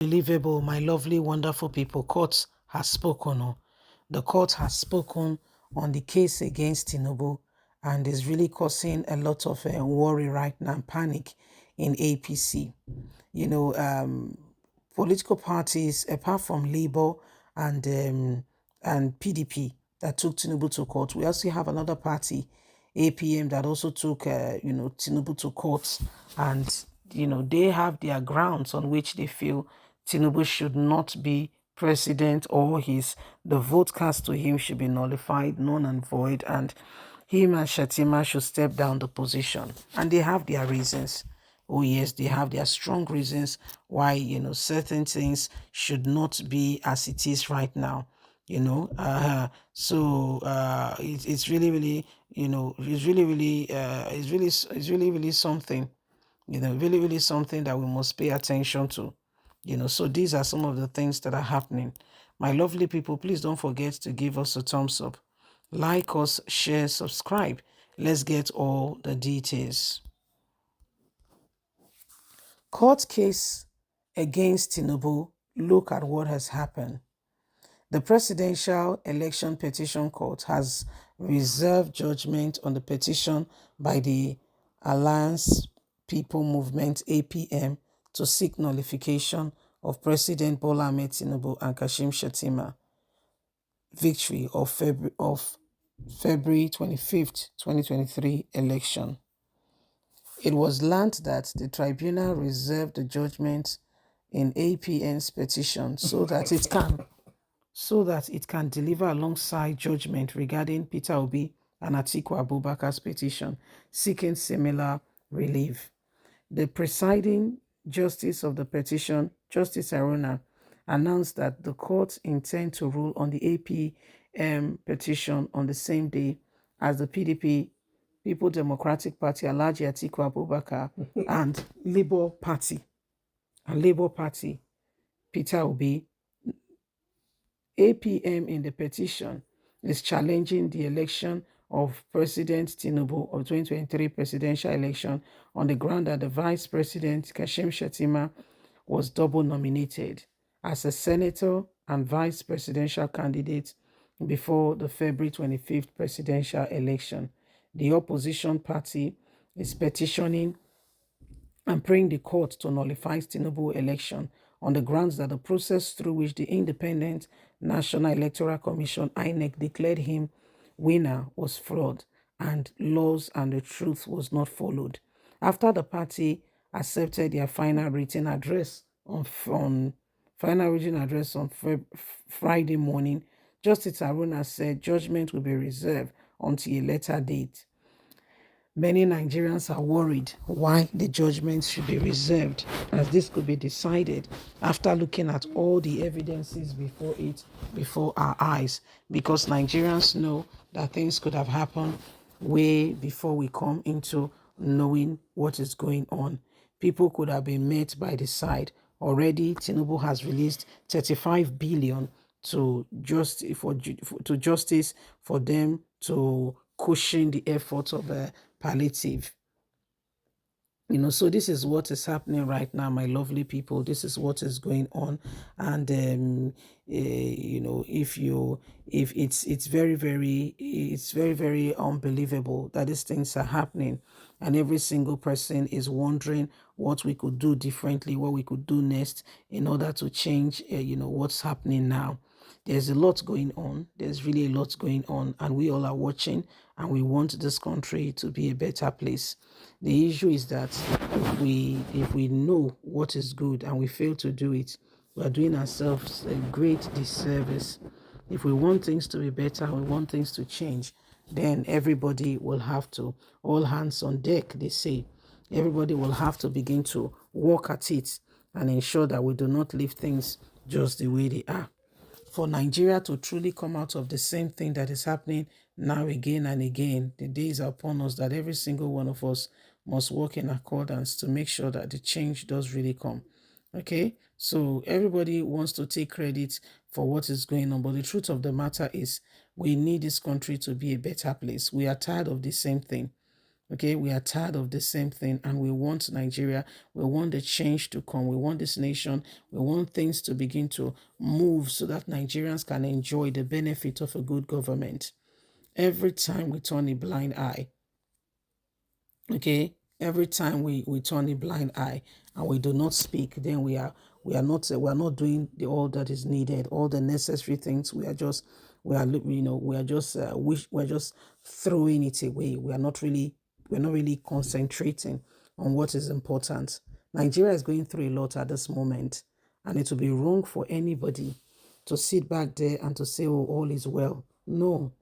Unbelievable, my lovely, wonderful people. Court has spoken. Oh. The court has spoken on the case against Tinubu and is really causing a lot of worry right now and panic in APC. You know, political parties, apart from Labour and PDP, that took Tinubu to court, we also have another party, APM, that also took, Tinubu to court. And, they have their grounds on which they feel Tinubu should not be president, or the vote cast to him should be nullified, null and void, and him and Shatima should step down the position. And they have their reasons. Oh yes, they have their strong reasons why certain things should not be as it is right now. It's really really it's really really something, really really something that we must pay attention to. So these are some of the things that are happening. My lovely people, please don't forget to give us a thumbs up, like us, share, subscribe. Let's get all the details. Court case against Tinubu. Look at what has happened. The Presidential Election Petition Court has reserved judgment on the petition by the Alliance People Movement (APM) to seek nullification of President Bola Ahmed Tinubu and Kashim Shettima victory of February 25th, 2023 election. It was learned that the tribunal reserved the judgment in APN's petition so that it can deliver alongside judgment regarding Peter Obi and Atiku Abubakar's petition seeking similar relief. The presiding justice of the petition, Justice Aruna, announced that the court intends to rule on the APM petition on the same day as the PDP, People Democratic Party, Alhaji Atiku Abubakar, and Labour Party, Peter Obi. APM in the petition is challenging the election of President Tinubu of 2023 presidential election on the ground that the Vice President Kashim Shettima was double nominated as a senator and vice presidential candidate before the February 25th presidential election. The opposition party is petitioning and praying the court to nullify Tinubu election on the grounds that the process through which the Independent National Electoral Commission (INEC) declared him winner was flawed, and laws and the truth was not followed. After the party accepted their final written address on Friday morning, Justice Aruna said judgment will be reserved until a later date. Many Nigerians are worried why the judgment should be reserved, as this could be decided after looking at all the evidences before our eyes, because Nigerians know that things could have happened way before we come into knowing what is going on. People could have been met by the side. Already, Tinubu has released 35 billion to justice for them to cushion the efforts of palliative. So this is what is happening right now, my lovely people. This is what is going on. And it's very very unbelievable that these things are happening, and every single person is wondering what we could do differently, what we could do next in order to change what's happening now. There's a lot going on. There's really a lot going on, and we all are watching, and we want this country to be a better place. The issue is that if we know what is good and we fail to do it, we are doing ourselves a great disservice. If we want things to be better, we want things to change, then everybody will have to, all hands on deck, they say. Everybody will have to begin to work at it and ensure that we do not leave things just the way they are. For Nigeria to truly come out of the same thing that is happening now again and again, the days are upon us that every single one of us must work in accordance to make sure that the change does really come. Okay, so everybody wants to take credit for what is going on, but the truth of the matter is we need this country to be a better place. We are tired of the same thing. Okay, we are tired of the same thing and we want Nigeria, we want the change to come, we want this nation, we want things to begin to move so that Nigerians can enjoy the benefit of a good government. Every time we turn a blind eye, okay, every time we turn a blind eye and we do not speak, then we are not doing all that is needed, all the necessary things. We are just we're just throwing it away. We're not really concentrating on what is important. Nigeria is going through a lot at this moment, and it would be wrong for anybody to sit back there and to say, oh, all is well. No,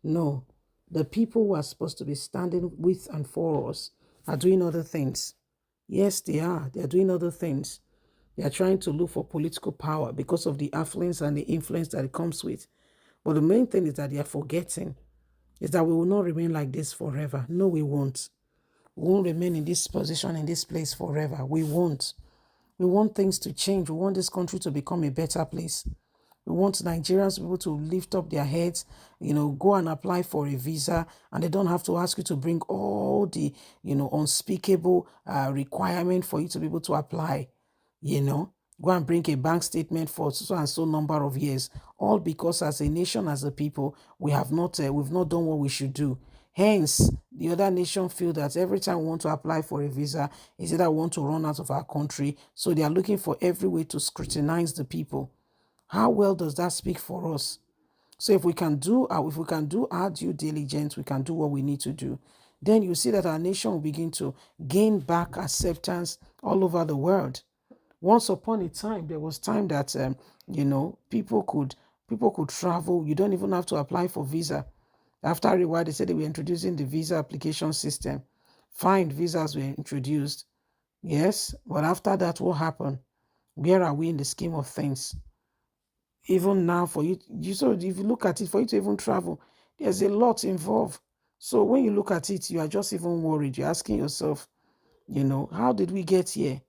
no. The people who are supposed to be standing with and for us are doing other things. Yes, they are. They are doing other things. They are trying to look for political power because of the affluence and the influence that it comes with. But the main thing is that they are forgetting is that we will not remain like this forever. No, we won't. We won't remain in this position, in this place forever. We won't. We want things to change. We want this country to become a better place. We want Nigerians to be able to lift up their heads, go and apply for a visa, and they don't have to ask you to bring all the, unspeakable requirement for you to be able to apply. Go and bring a bank statement for so and so number of years, all because as a nation, as a people, we've not done what we should do. Hence, the other nation feel that every time we want to apply for a visa, is either we want to run out of our country, so they are looking for every way to scrutinize the people. How well does that speak for us? So if we can do our due diligence, we can do what we need to do. Then you see that our nation will begin to gain back acceptance all over the world. Once upon a time, there was time that people could travel. You don't even have to apply for visa. After a while, they said they were introducing the visa application system. Fine, visas were introduced. Yes, but after that, what happened? Where are we in the scheme of things? Even now, for so if you look at it, for you to even travel, there's a lot involved. So when you look at it, you are just even worried. You're asking yourself, how did we get here?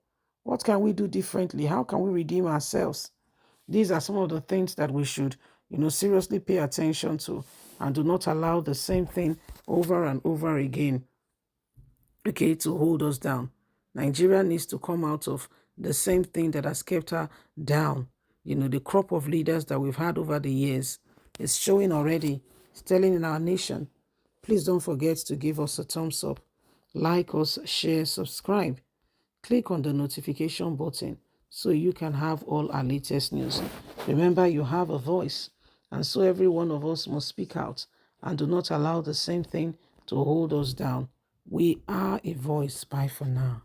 What can we do differently? How can we redeem ourselves? These are some of the things that we should, seriously pay attention to, and do not allow the same thing over and over again, okay, to hold us down. Nigeria needs to come out of the same thing that has kept her down. The crop of leaders that we've had over the years is showing already. It's telling in our nation. Please don't forget to give us a thumbs up, like us, share, subscribe. Click on the notification button so you can have all our latest news. Remember, you have a voice, and so every one of us must speak out and do not allow the same thing to hold us down. We are a voice. Bye for now.